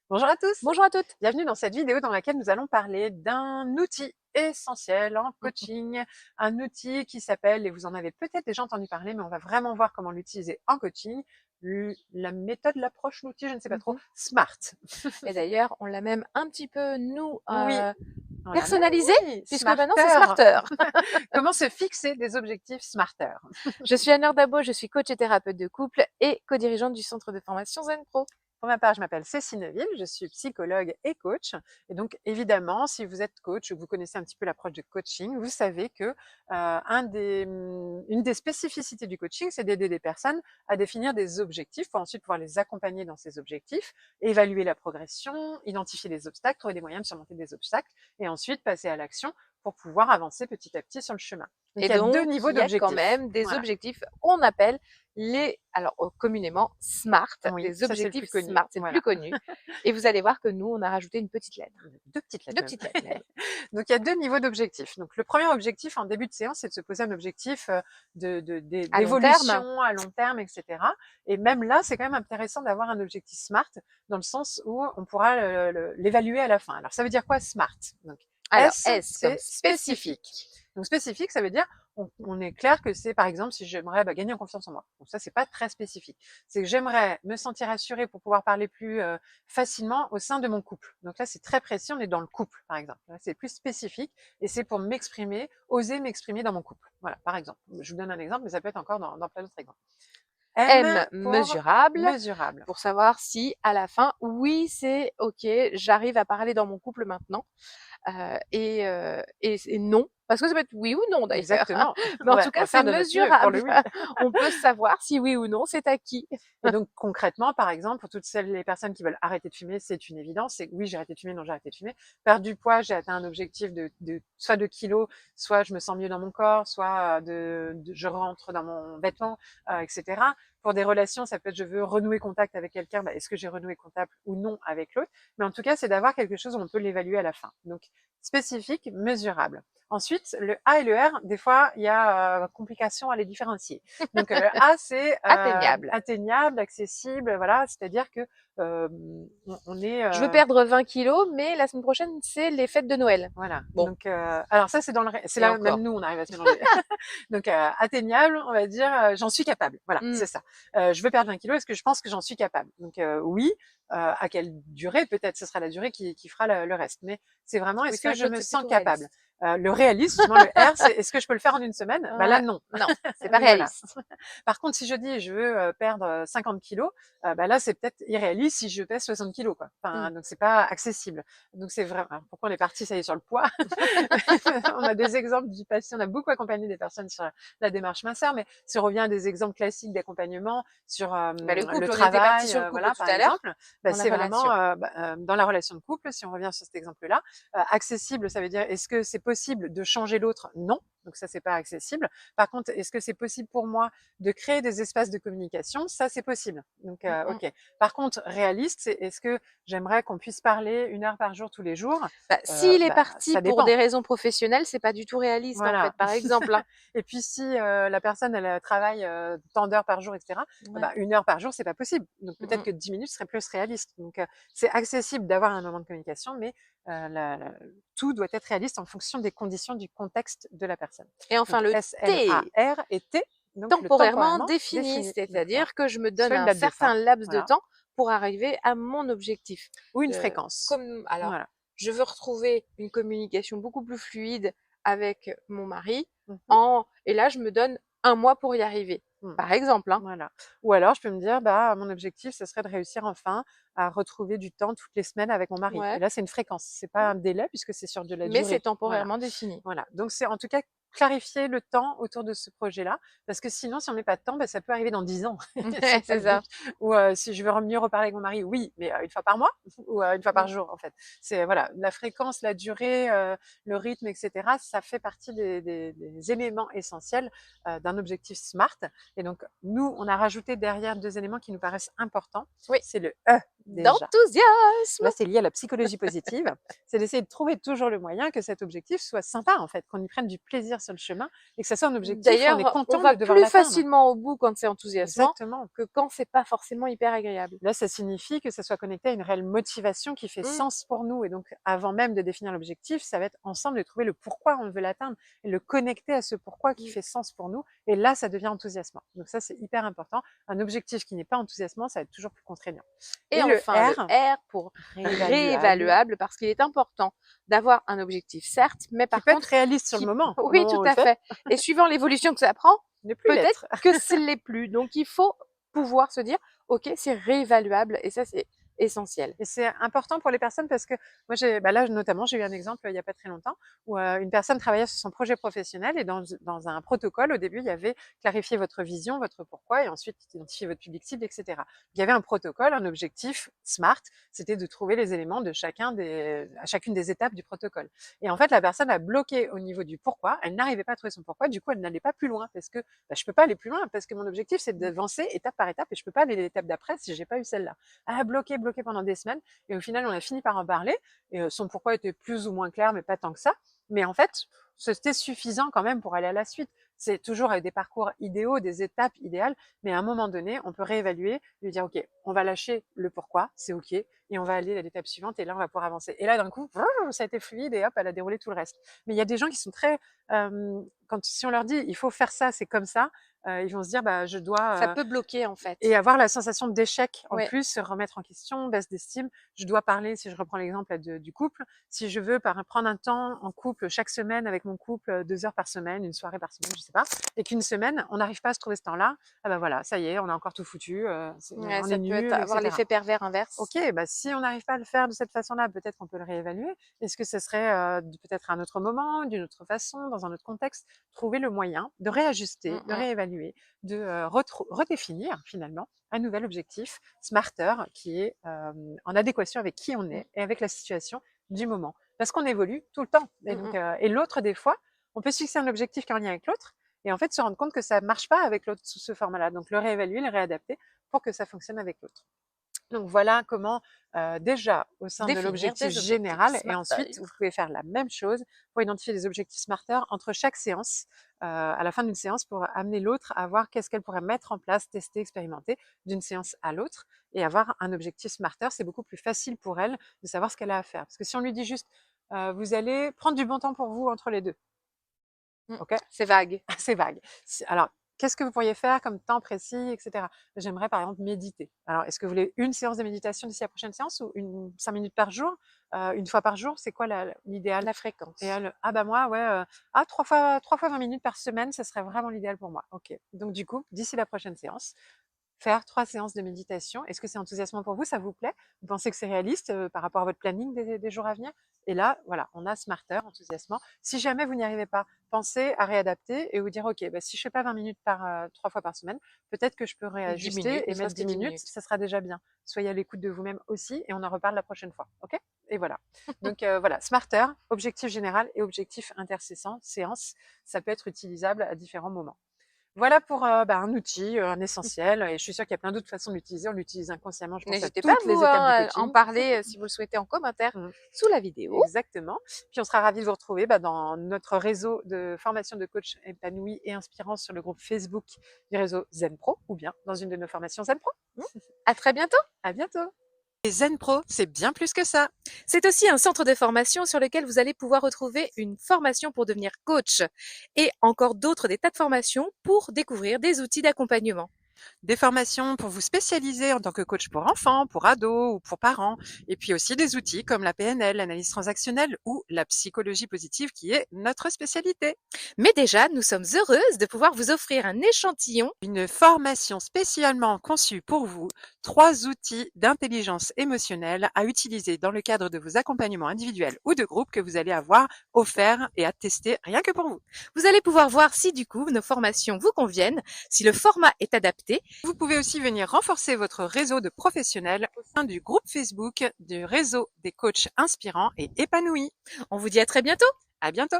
Bonjour à tous, Bonjour à toutes. bienvenue dans cette vidéo dans laquelle nous allons parler d'un outil essentiel en coaching, un outil qui s'appelle, et vous en avez peut-être déjà entendu parler, mais on va vraiment voir comment l'utiliser en coaching, la méthode, l'approche, l'outil, je ne sais pas trop, Mhm. SMART. Et d'ailleurs, on l'a même un petit peu, nous, Oui, on l'a même, personnalisé, oui, puisque maintenant c'est Smarter. Smarter. Comment se fixer des objectifs Smarter. Je suis Anne Dabo, je suis coach et thérapeute de couple et co-dirigeante du centre de formation Zen Pro. Pour ma part, je m'appelle Cécile Neville, je suis psychologue et coach. Et donc, évidemment, si vous êtes coach ou que vous connaissez un petit peu l'approche de coaching, vous savez que une des spécificités du coaching, c'est d'aider des personnes à définir des objectifs pour ensuite pouvoir les accompagner dans ces objectifs, évaluer la progression, identifier les obstacles, trouver des moyens de surmonter des obstacles et ensuite passer à l'action pour pouvoir avancer petit à petit sur le chemin. Donc, Et il y a deux donc, niveaux il y a quand d'objectifs. même des Voilà. objectifs qu'on appelle alors communément SMART, Oui, des ça c'est le plus objectifs connu. SMART, c'est le plus Voilà. connu. Et vous allez voir que nous, on a rajouté une petite lettre. Deux petites lettres Deux même. petites lettres même. Donc il y a deux niveaux d'objectifs. Donc le premier objectif en début de séance, c'est de se poser un objectif À long terme. d'évolution à long terme, etc. Et même là, c'est quand même intéressant d'avoir un objectif SMART dans le sens où on pourra l'évaluer à la fin. Alors ça veut dire quoi SMART? Donc Alors, S, S comme c'est spécifique. spécifique. Donc spécifique, ça veut dire on est clair que c'est par exemple si j'aimerais gagner en confiance en moi. Donc ça c'est pas très spécifique. C'est que j'aimerais me sentir assurée pour pouvoir parler plus facilement au sein de mon couple. Donc là c'est très précis, on est dans le couple par exemple. Là c'est plus spécifique et c'est pour m'exprimer, oser m'exprimer dans mon couple. Voilà par exemple. Je vous donne un exemple, mais ça peut être encore dans plein d'autres exemples. M M pour mesurable, mesurable. pour savoir si à la fin, oui, c'est OK, j'arrive à parler dans mon couple maintenant. Et non, parce que ça peut être oui ou non d'ailleurs. Exactement. Mais en tout On cas, va c'est faire de notre mieux pour mesurable. le oui. On peut savoir si oui ou non c'est acquis. Et donc concrètement, par exemple, pour toutes les personnes qui veulent arrêter de fumer, c'est une évidence. C'est oui, j'ai arrêté de fumer, non, j'ai arrêté de fumer. Perdre du poids, j'ai atteint un objectif de soit de kilos, soit je me sens mieux dans mon corps, soit je rentre dans mon vêtement, etc. Pour des relations, ça peut être je veux renouer contact avec quelqu'un. Est-ce que j'ai renoué contact ou non avec l'autre? Mais en tout cas, c'est d'avoir quelque chose où on peut l'évaluer à la fin. Donc spécifique, mesurable. Ensuite, le A et le R, des fois, il y a complication à les différencier. Donc le A, c'est Atteignable. atteignable, accessible, voilà, c'est-à-dire que on est Je veux perdre 20 kilos, mais la semaine prochaine, c'est les fêtes de Noël. voilà. Bon, Donc alors ça c'est c'est et là même encore. nous on arrive à se mélanger. Donc atteignable, on va dire j'en suis capable. Voilà, Mm. c'est ça. Je veux perdre 20 kilos, est-ce que je pense que j'en suis capable? Donc oui. À quelle durée? Peut-être ce sera la durée qui fera le reste. Mais c'est vraiment Oui, est-ce ça, que je l'autre, me c'est sens plutôt capable? réaliste. Le réaliste, justement, le R, c'est est-ce que je peux le faire en une semaine? Bah là Ouais. non. Non, c'est pas Donc voilà. réaliste. Par contre, si je dis je veux perdre 50 kilos, bah là c'est peut-être irréaliste si je pèse 60 kilos quoi. Mm. Enfin, donc c'est pas accessible. Donc c'est vrai. Alors, pourquoi on est parti ça y est sur le poids? On a des exemples du passé. On a beaucoup accompagné des personnes sur la démarche minceur, mais si on revient à des exemples classiques d'accompagnement sur Bah, le le couple, on était parti travail, sur le couple voilà tout par à l'heure, exemple, dans la c'est vraiment relation. dans la relation de couple. Si on revient sur cet exemple-là, accessible, ça veut dire est-ce que c'est possible de changer l'autre? Non. Donc ça c'est pas accessible. Par contre, est-ce que c'est possible pour moi de créer des espaces de communication? Ça c'est possible. Donc Mm, mm. ok. Par contre, réaliste, c'est est-ce que j'aimerais qu'on puisse parler 1 heure par jour tous les jours? Bah, s'il est Bah, parti ça pour dépend. des raisons professionnelles, c'est pas du tout réaliste en fait, Voilà. par exemple, hein. Et puis si la personne elle travaille tant d'heures par jour, etc. Ouais. Bah, 1 heure par jour, c'est pas possible. Donc Mm, peut-être mm. que 10 minutes serait plus réaliste. Donc c'est accessible d'avoir un moment de communication, mais tout doit être réaliste en fonction des conditions du contexte de la personne. Et enfin Donc le T, SMAR et T, donc le temporairement temporairement défini, défini. Donc voilà. c'est-à-dire que je me donne Soit une un date de certain fin, laps de voilà, temps pour arriver à mon objectif. ou une fréquence. Comme alors, Voilà. je veux retrouver une communication beaucoup plus fluide avec mon mari Mhm. et là je me donne un mois pour y arriver. Mm. Par exemple, hein. Voilà. Ou alors, je peux me dire, bah, mon objectif, ce serait de réussir enfin à retrouver du temps toutes les semaines avec mon mari. Et Ouais. là, c'est une fréquence. C'est pas Mm. un délai puisque c'est sur de la Mais c'est durée. Voilà. temporairement défini. Voilà. Donc, c'est en tout cas clarifier le temps autour de ce projet-là. Parce que sinon, si on met pas de temps, bah, ça peut arriver dans 10 ans. C'est pas C'est le ça. but. Ou si je veux mieux reparler avec mon mari, oui, mais une fois par mois ou une fois par Mm. jour, en fait. C'est, voilà, la fréquence, la durée, le rythme, etc. Ça fait partie des éléments essentiels d'un objectif SMART. Et donc, nous, on a rajouté derrière 2 éléments qui nous paraissent importants. Oui. C'est le E. déjà. d'enthousiasme. Là, c'est lié à la psychologie positive. C'est d'essayer de trouver toujours le moyen que cet objectif soit sympa, en fait, qu'on y prenne du plaisir sur le chemin et que ça soit un objectif où on est D'ailleurs, on content va de devoir plus l'atteindre. facilement au bout quand c'est enthousiasmant Exactement. que quand c'est pas forcément hyper agréable. Là, ça signifie que ça soit connecté à une réelle motivation qui fait sens pour nous. Et donc, avant même de définir l'objectif, ça va être ensemble de trouver le pourquoi on veut l'atteindre et le connecter à ce pourquoi qui fait sens pour nous. Et là, ça devient enthousiasmant. Donc ça, c'est hyper important. Un objectif qui n'est pas enthousiasmant, ça va être toujours plus contraignant. Et enfin, le R pour réévaluable, parce qu'il est important d'avoir un objectif, certes, mais par qui peut contre, être réaliste sur le moment. Oui, tout à fait. Et suivant l'évolution que ça prend, peut-être que ce l'est plus. Donc, il faut pouvoir se dire, OK, c'est réévaluable. Et ça, c'est essentiel. Et c'est important pour les personnes parce que moi, là, notamment, j'ai eu un exemple il n'y a pas très longtemps où une personne travaillait sur son projet professionnel et dans un protocole, au début, il y avait clarifier votre vision, votre pourquoi et ensuite identifier votre public cible, etc. Il y avait un protocole, un objectif SMART, c'était de trouver les éléments de à chacune des étapes du protocole. Et en fait, la personne a bloqué au niveau du pourquoi, elle n'arrivait pas à trouver son pourquoi, du coup, elle n'allait pas plus loin parce que je peux pas aller plus loin parce que mon objectif, c'est d'avancer étape par étape et je peux pas aller l'étape d'après si j'ai pas eu celle-là. Elle a bloqué pendant des semaines et au final on a fini par en parler et son pourquoi était plus ou moins clair mais pas tant que ça, mais en fait c'était suffisant quand même pour aller à la suite. C'est toujours avec des parcours idéaux, des étapes idéales, mais à un moment donné on peut réévaluer, lui dire ok, on va lâcher le pourquoi, c'est ok, et on va aller à l'étape suivante et là on va pouvoir avancer. Et là d'un coup ça a été fluide et hop, elle a déroulé tout le reste. Mais il y a des gens qui sont très si on leur dit il faut faire ça, c'est comme ça, ils vont se dire je dois ça peut bloquer en fait et avoir la sensation d'échec en plus, se remettre en question, baisse d'estime. Je dois parler, si je reprends l'exemple du couple, si je veux prendre un temps en couple chaque semaine avec mon couple, 2 heures par semaine, une soirée par semaine, je sais pas, et qu'une semaine on n'arrive pas à se trouver ce temps-là, voilà, ça y est, on a encore tout foutu, on ça est peut nul, avoir l'effet pervers inverse. Ok, si on n'arrive pas à le faire de cette façon-là, peut-être qu'on peut le réévaluer. Est-ce que ce serait peut-être à un autre moment, d'une autre façon, dans un autre contexte, trouver le moyen de réajuster, de réévaluer, de redéfinir finalement un nouvel objectif smarter qui est en adéquation avec qui on est et avec la situation du moment. Parce qu'on évolue tout le temps. Et, donc, et l'autre, des fois, on peut se fixer un objectif qui est en lien avec l'autre et en fait se rendre compte que ça marche pas avec l'autre sous ce format-là. Donc le réévaluer, le réadapter pour que ça fonctionne avec l'autre. Donc voilà comment déjà au sein de l'objectif général et ensuite vous pouvez faire la même chose pour identifier des objectifs smarter entre chaque séance à la fin d'une séance pour amener l'autre à voir qu'est-ce qu'elle pourrait mettre en place, tester, expérimenter d'une séance à l'autre et avoir un objectif smarter, c'est beaucoup plus facile pour elle de savoir ce qu'elle a à faire. Parce que si on lui dit juste vous allez prendre du bon temps pour vous entre les deux, ok, c'est vague. C'est vague. Alors qu'est-ce que vous pourriez faire comme temps précis, etc. J'aimerais par exemple méditer. Alors, est-ce que vous voulez une séance de méditation d'ici la prochaine séance ou 5 minutes par jour, une fois par jour? C'est quoi l'idéal? La fréquence. Et moi, ouais, 3 fois 20 minutes par semaine, ce serait vraiment l'idéal pour moi. Ok. Donc du coup, d'ici la prochaine séance, faire 3 séances de méditation. Est-ce que c'est enthousiasmant pour vous? Ça vous plaît? Vous pensez que c'est réaliste par rapport à votre planning des jours à venir? Et là, voilà, on a smarter, enthousiasmant. Si jamais vous n'y arrivez pas, pensez à réadapter et vous dire, ok, si je fais pas 20 minutes 3 fois par semaine, peut-être que je peux réajuster et mettre 10 minutes, ça sera déjà bien. Soyez à l'écoute de vous-même aussi et on en reparle la prochaine fois. Ok? Et voilà. Donc voilà, smarter, objectif général et objectif intercessant, séance, ça peut être utilisable à différents moments. Voilà pour un outil, un essentiel et je suis sûre qu'il y a plein d'autres façons de l'utiliser. On l'utilise inconsciemment, je pense, à N'hésitez toutes pas les étapes du à en coaching. parler si vous le souhaitez en commentaire sous la vidéo. Exactement. Puis on sera ravis de vous retrouver dans notre réseau de formation de coach épanoui et inspirant sur le groupe Facebook du réseau Zen Pro ou bien dans une de nos formations Zen Pro. À très bientôt. À bientôt. Et Zen Pro, c'est bien plus que ça. C'est aussi un centre de formation sur lequel vous allez pouvoir retrouver une formation pour devenir coach et encore d'autres des tas de formations pour découvrir des outils d'accompagnement. Des formations pour vous spécialiser en tant que coach pour enfants, pour ados ou pour parents. Et puis aussi des outils comme la PNL, l'analyse transactionnelle ou la psychologie positive qui est notre spécialité. Mais déjà, nous sommes heureuses de pouvoir vous offrir un échantillon. Une formation spécialement conçue pour vous. 3 outils d'intelligence émotionnelle à utiliser dans le cadre de vos accompagnements individuels ou de groupe que vous allez avoir offerts et à tester rien que pour vous. Vous allez pouvoir voir si du coup nos formations vous conviennent, si le format est adapté. Vous pouvez aussi venir renforcer votre réseau de professionnels au sein du groupe Facebook du réseau des coachs inspirants et épanouis. On vous dit à très bientôt. À bientôt.